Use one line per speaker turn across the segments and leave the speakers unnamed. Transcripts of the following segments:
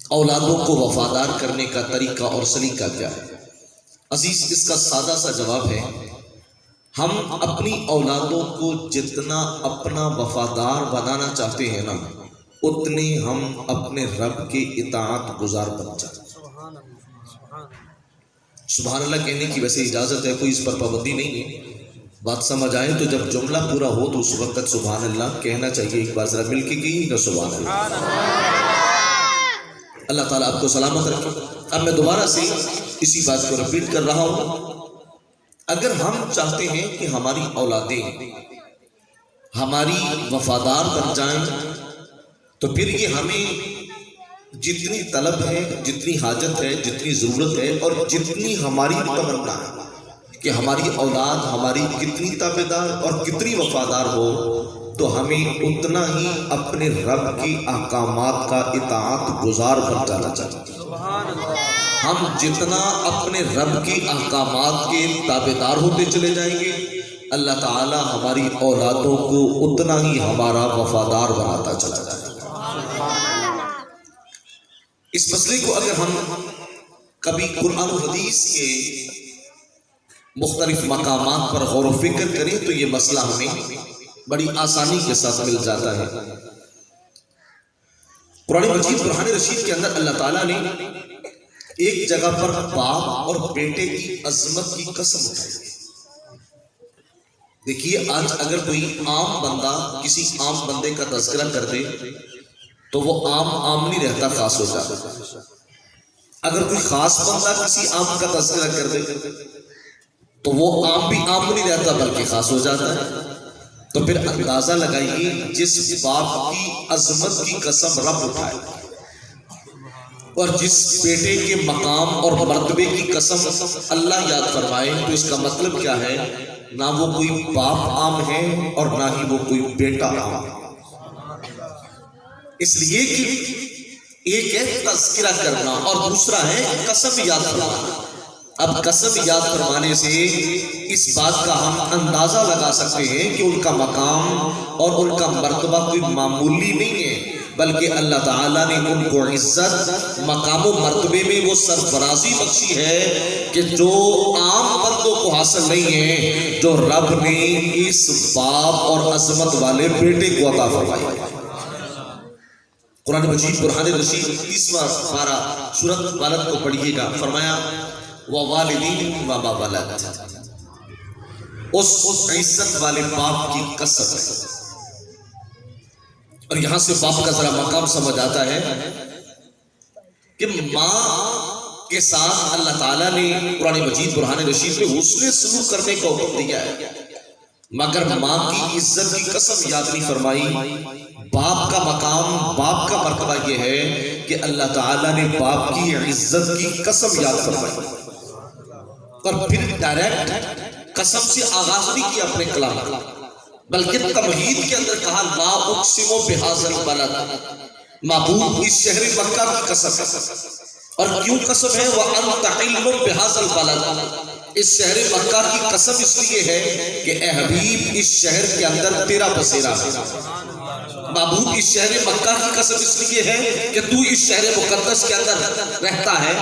اولادوں کو وفادار کرنے کا طریقہ اور سلیقہ کیا ہے؟ عزیز، اس کا سادہ سا جواب ہے، ہم اپنی اولادوں کو جتنا اپنا وفادار بنانا چاہتے ہیں نا، اتنے ہم اپنے رب کے اطاعت گزار بن جاتے ہیں۔ سبحان اللہ کہنے کی ویسے اجازت ہے، کوئی اس پر پابندی نہیں ہے۔ بات سمجھ آئے تو جب جملہ پورا ہو تو اس وقت سبحان اللہ کہنا چاہیے۔ ایک بار ذرا مل کے کہیے گا سبحان اللہ۔ اللہ تعالیٰ آپ کو سلامت رکھے۔ اب میں دوبارہ سے اسی بات کو رپیٹ کر رہا ہوں، اگر ہم چاہتے ہیں کہ ہماری اولادیں ہماری وفادار بن جائیں تو پھر یہ ہمیں جتنی طلب ہے، جتنی حاجت ہے، جتنی ضرورت ہے اور جتنی ہماری تمنا ہے کہ ہماری اولاد ہماری کتنی تابعدار اور کتنی وفادار ہو، تو ہمیں اتنا ہی اپنے رب کی احکامات کا اطاعت گزار بن جانا چاہیے۔ ہم جتنا اپنے رب کی احکامات کے تابعدار ہوتے چلے جائیں گے، اللہ تعالی ہماری اولادوں کو اتنا ہی ہمارا وفادار بناتا چلا جائے گا۔ اس مسئلے کو اگر ہم کبھی قرآن و حدیث کے مختلف مقامات پر غور و فکر کریں تو یہ مسئلہ ہمیں بڑی آسانی کے ساتھ مل جاتا ہے۔ قرآن مجید برہان رشید کے اندر اللہ تعالیٰ نے ایک جگہ پر باپ اور بیٹے کی عظمت کی قسم اٹھائی۔ دیکھیے، آج اگر کوئی عام بندہ کسی عام بندے کا تذکرہ کر دے تو وہ عام نہیں رہتا، خاص ہو جاتا۔ اگر کوئی خاص بندہ کسی عام کا تذکرہ کر دے تو وہ عام بھی عام نہیں رہتا بلکہ خاص ہو جاتا ہے۔ تو پھر اندازہ لگائیے، جس باپ کی عظمت کی قسم رب اٹھائے اور جس بیٹے کے مقام اور مرتبے کی قسم اللہ یاد فرمائے، تو اس کا مطلب کیا ہے؟ نہ وہ کوئی باپ عام ہے اور نہ ہی وہ کوئی بیٹا عام ہے۔ اس لیے کہ ایک ہے تذکرہ کرنا اور دوسرا ہے قسم یاد فرمانا۔ اب قسم یاد فرمانے سے اس بات کا ہم اندازہ لگا سکتے ہیں کہ ان کا مقام اور ان کا مرتبہ کوئی معمولی نہیں ہے، بلکہ اللہ تعالیٰ نے ان کو عزت، مقام و مرتبے میں وہ سرفرازی بخشی ہے کہ جو عام بندوں کو حاصل نہیں ہے، جو رب نے اس باپ اور عظمت والے بیٹے کو عطا فرمائی۔ قرآن مجید برہان رشید 30واں پارہ سورۃ والد کو پڑھیے گا، فرمایا وَوَالِدٍ وَمَا وَلَدَ، اس عزت والے باپ کی قسم ہے۔ اور یہاں سے باپ کا ذرا مقام سمجھ آتا ہے کہ ماں کے ساتھ اللہ تعالیٰ نے قرآن مجید برہان رشید میں حسن سلوک کرنے کا حکم دیا ہے، مگر ماں کی عزت کی قسم یاد نہیں فرمائی۔ باپ کا مقام، باپ کا مرتبہ یہ ہے کہ اللہ تعالیٰ نے باپ کی عزت کی قسم یاد فرمائی، اور پھر ڈائریکٹ قسم سے آغاز نہیں کیا اپنے کلام کا، بلکہ تمہید کے اندر کہا لا اقسم بہذا البلد، معبود اس شہر مکہ کی قسم ہے۔ اور کیوں قسم ہے؟ وَأَنْتَ حِلٌّ بِهَذَا الْبَلَدِ، اس شہر مکہ کی قسم اس لیے ہے کہ اے حبیب اس شہر کے اندر تیرا بسیرا ہے۔ معبود اس شہر مکہ کی قسم اس لیے ہے کہ تو اس شہر مقدس کے اندر رہتا ہے،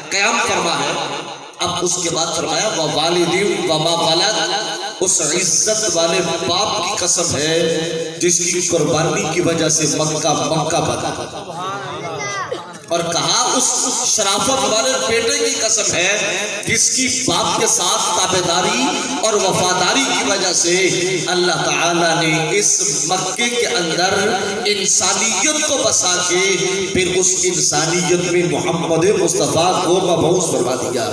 قیام فرما ہے۔ اب اس کے بعد فرمایا وَوَالِدٍ وَمَا وَلَدَ، اس عزت والے باپ کی قسم ہے جس کی قربانی کی وجہ سے مکہ بنا، اور کہا اس شرافت والے بیٹے کی قسم ہے جس کی باپ کے ساتھ تابعداری اور وفاداری کی وجہ سے اللہ تعالیٰ نے اس مکے کے اندر انسانیت کو بسا کے پھر اس انسانیت میں محمد مصطفیٰ کو مبعوث فرما دیا۔